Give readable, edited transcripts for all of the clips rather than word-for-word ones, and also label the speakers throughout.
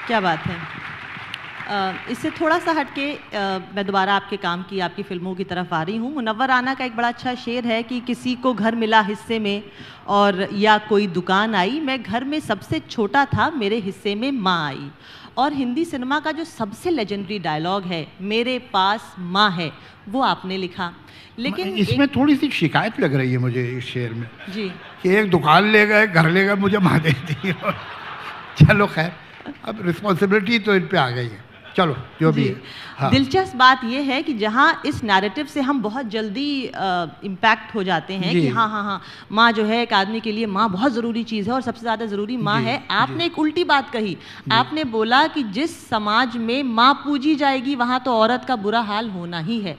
Speaker 1: क्या बात है। इससे थोड़ा सा हटके मैं दोबारा आपके काम की, आपकी फिल्मों की तरफ आ रही हूँ। मुनव्वर राना का एक बड़ा अच्छा शेर है कि किसी को घर मिला हिस्से में और या कोई दुकान आई, मैं घर में सबसे छोटा था, मेरे हिस्से में माँ आई। और हिंदी सिनेमा का जो सबसे लेजेंडरी डायलॉग है, मेरे पास माँ है, वो आपने लिखा। लेकिन
Speaker 2: इसमें थोड़ी सी शिकायत लग रही है मुझे इस शेर में
Speaker 1: जी
Speaker 2: कि एक दुकान ले गए, घर ले गए, मुझे माँ दे दी। चलो खैर, अब रिस्पॉन्सिबिलिटी तो इन पे आ गई है, चलो जो भी है। हाँ।
Speaker 1: दिलचस्प बात यह है कि जहाँ इस नैरेटिव से हम बहुत जल्दी इम्पैक्ट हो जाते हैं कि हाँ हाँ हाँ, माँ जो है एक आदमी के लिए माँ बहुत ज़रूरी चीज़ है और सबसे ज़्यादा ज़रूरी माँ है। आपने एक उल्टी बात कही, आपने बोला कि जिस समाज में माँ पूजी जाएगी वहाँ तो औरत का बुरा हाल होना ही है।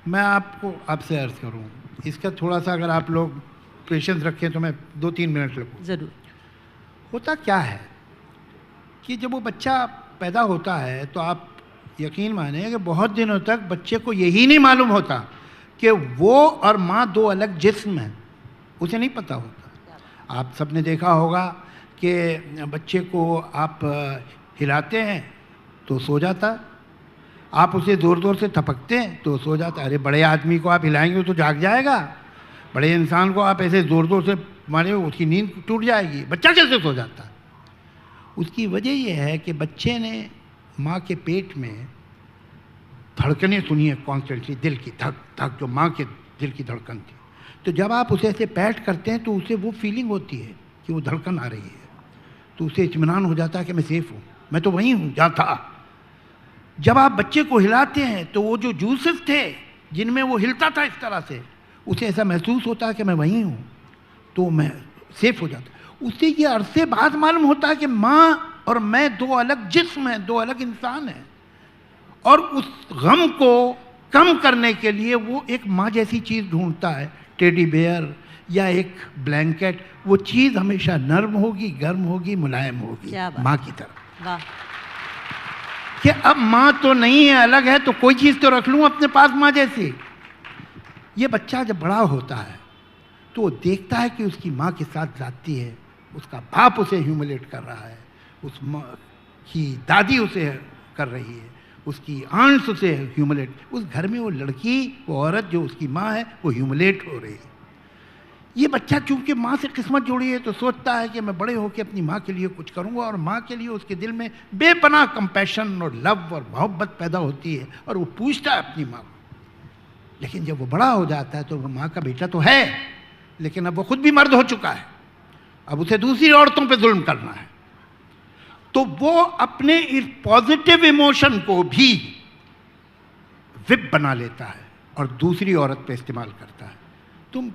Speaker 2: मैं आपसे अर्ज करूँ, इसका थोड़ा सा अगर आप लोग पेशेंस रखें तो मैं 2-3 मिनट लगूँ।
Speaker 1: ज़रूर।
Speaker 2: होता क्या है कि जब वो बच्चा पैदा होता है तो आप यकीन माने कि बहुत दिनों तक बच्चे को यही नहीं मालूम होता कि वो और माँ दो अलग जिस्म हैं, उसे नहीं पता होता। आप सबने देखा होगा कि बच्चे को आप हिलाते हैं तो सो जाता, आप उसे ज़ोर ज़ोर से थपकते हैं तो सो जाता। अरे बड़े आदमी को आप हिलाएंगे तो जाग जाएगा, बड़े इंसान को आप ऐसे ज़ोर ज़ोर से मारे उसकी नींद टूट जाएगी, बच्चा कैसे सो जाता? उसकी वजह यह है कि बच्चे ने माँ के पेट में धड़कनें सुनी है कॉन्स्टेंटली, दिल की धक धक, जो माँ के दिल की धड़कन थी। तो जब आप उसे ऐसे पैट करते हैं तो उसे वो फीलिंग होती है कि वो धड़कन आ रही है, तो उसे इत्मीनान हो जाता है कि मैं सेफ हूँ, मैं तो वहीं हूँ जहाँ था। जब आप बच्चे को हिलाते हैं तो वो जो जूसेस थे जिनमें वो हिलता था इस तरह से, उसे ऐसा महसूस होता है कि मैं वहीं हूँ, तो मैं सेफ हो जाता। उससे ये अरसे बाद मालूम होता है कि माँ और मैं दो अलग जिस्म हैं, दो अलग इंसान हैं। और उस गम को कम करने के लिए वो एक माँ जैसी चीज़ ढूंढता है, टेडी बेयर या एक ब्लैंकेट। वो चीज़ हमेशा नर्म होगी, गर्म होगी, मुलायम होगी, माँ की तरह।
Speaker 1: वाह।
Speaker 2: कि अब माँ तो नहीं है, अलग है, तो कोई चीज़ तो रख लूँ अपने पास माँ जैसी। ये बच्चा जब बड़ा होता है तो वो देखता है कि उसकी माँ के साथ जाती है, उसका बाप उसे ह्यूमिलेट कर रहा है, उस माँ की दादी उसे कर रही है, उसकी आंट्स उसे ह्यूमिलेट, उस घर में वो लड़की, वो औरत जो उसकी माँ है, वो ह्यूमिलेट हो रही है। ये बच्चा चूंकि माँ से किस्मत जुड़ी है तो सोचता है कि मैं बड़े होकर अपनी माँ के लिए कुछ करूँगा, और माँ के लिए उसके दिल में बेपनाह कंपैशन और लव और मोहब्बत पैदा होती है, और वो पूछता है अपनी माँ को। लेकिन जब वो बड़ा हो जाता है तो वो माँ का बेटा तो है, लेकिन अब वो खुद भी मर्द हो चुका है, अब उसे दूसरी औरतों पे जुल्म करना है। तो वो अपने इस पॉजिटिव इमोशन को भी विप बना लेता है और दूसरी औरत पे इस्तेमाल करता है। तुम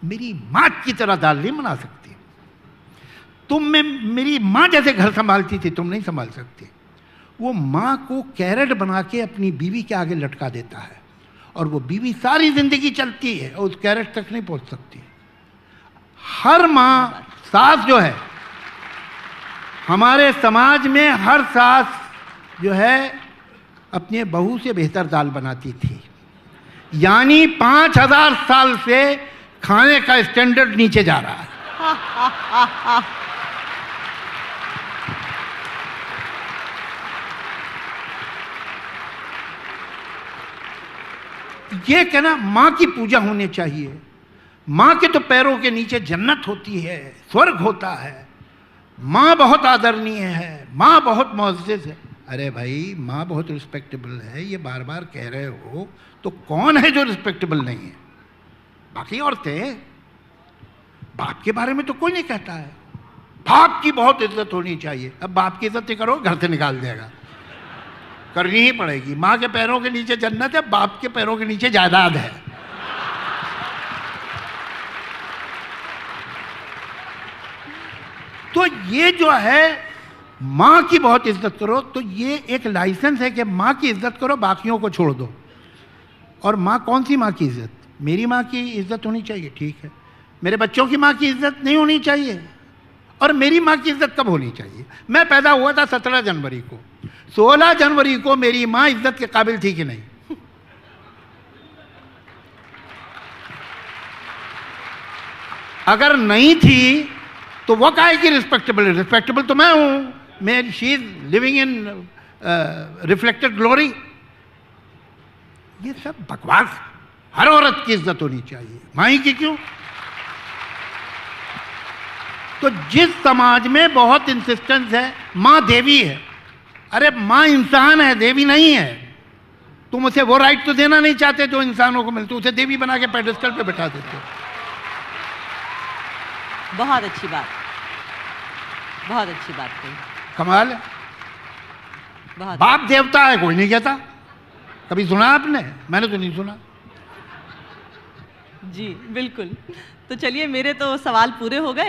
Speaker 2: मेरी माँ की तरह दाल नहीं बना सकती, तुम में मेरी माँ जैसे घर संभालती थी तुम नहीं संभाल सकती। वो माँ को कैरेट बना के अपनी बीवी के आगे लटका देता है, और वो बीवी सारी जिंदगी चलती है और उस कैरेट तक नहीं पहुंच सकती। हर माँ, सास जो है हमारे समाज में, हर सास जो है अपने बहू से बेहतर दाल बनाती थी। यानी 5000 साल से खाने का स्टैंडर्ड नीचे जा रहा है। ये कहना माँ की पूजा होनी चाहिए, माँ के तो पैरों के नीचे जन्नत होती है, स्वर्ग होता है, माँ बहुत आदरणीय है, माँ बहुत मुअज़्ज़ज़ है। अरे भाई, माँ बहुत रिस्पेक्टेबल है, ये बार बार कह रहे हो, तो कौन है जो रिस्पेक्टेबल नहीं है? बाकी औरतें, बाप के बारे में तो कोई नहीं कहता है, बाप की बहुत इज्जत होनी चाहिए। अब बाप की इज्जत नहीं करो घर से निकाल देगा, करनी ही पड़ेगी। माँ के पैरों के नीचे जन्नत है, बाप के पैरों के नीचे जायदाद है। तो ये जो है माँ की बहुत इज्जत करो, तो ये एक लाइसेंस है कि माँ की इज्जत करो, बाकियों को छोड़ दो। और माँ, कौन सी माँ की इज्जत? मेरी माँ की इज्जत होनी चाहिए, ठीक है। मेरे बच्चों की माँ की इज्जत नहीं होनी चाहिए। और मेरी माँ की इज्जत कब होनी चाहिए? मैं पैदा हुआ था 17 जनवरी को, 16 जनवरी को मेरी माँ इज्जत के काबिल थी कि नहीं? अगर नहीं थी तो वो काहे की रिस्पेक्टेबल है? रिस्पेक्टेबल तो मैं हूं। मैं she is living in reflected glory. ये सब बकवास। हर औरत की इज्जत होनी चाहिए, माँ की क्यों? तो जिस समाज में बहुत इंसिस्टेंस है माँ देवी है, अरे माँ इंसान है, देवी नहीं है। तुम उसे वो राइट तो देना नहीं चाहते जो इंसानों को मिलते, उसे देवी बना के पेडेस्टल पे बैठा देते हो।
Speaker 1: बहुत अच्छी बात, बहुत अच्छी बात कही।
Speaker 2: कमाल है।
Speaker 1: बहुत
Speaker 2: बाप देवता है कोई नहीं कहता। कभी सुना आपने? मैंने तो नहीं सुना।
Speaker 1: जी बिल्कुल। तो चलिए, मेरे तो सवाल पूरे हो गए।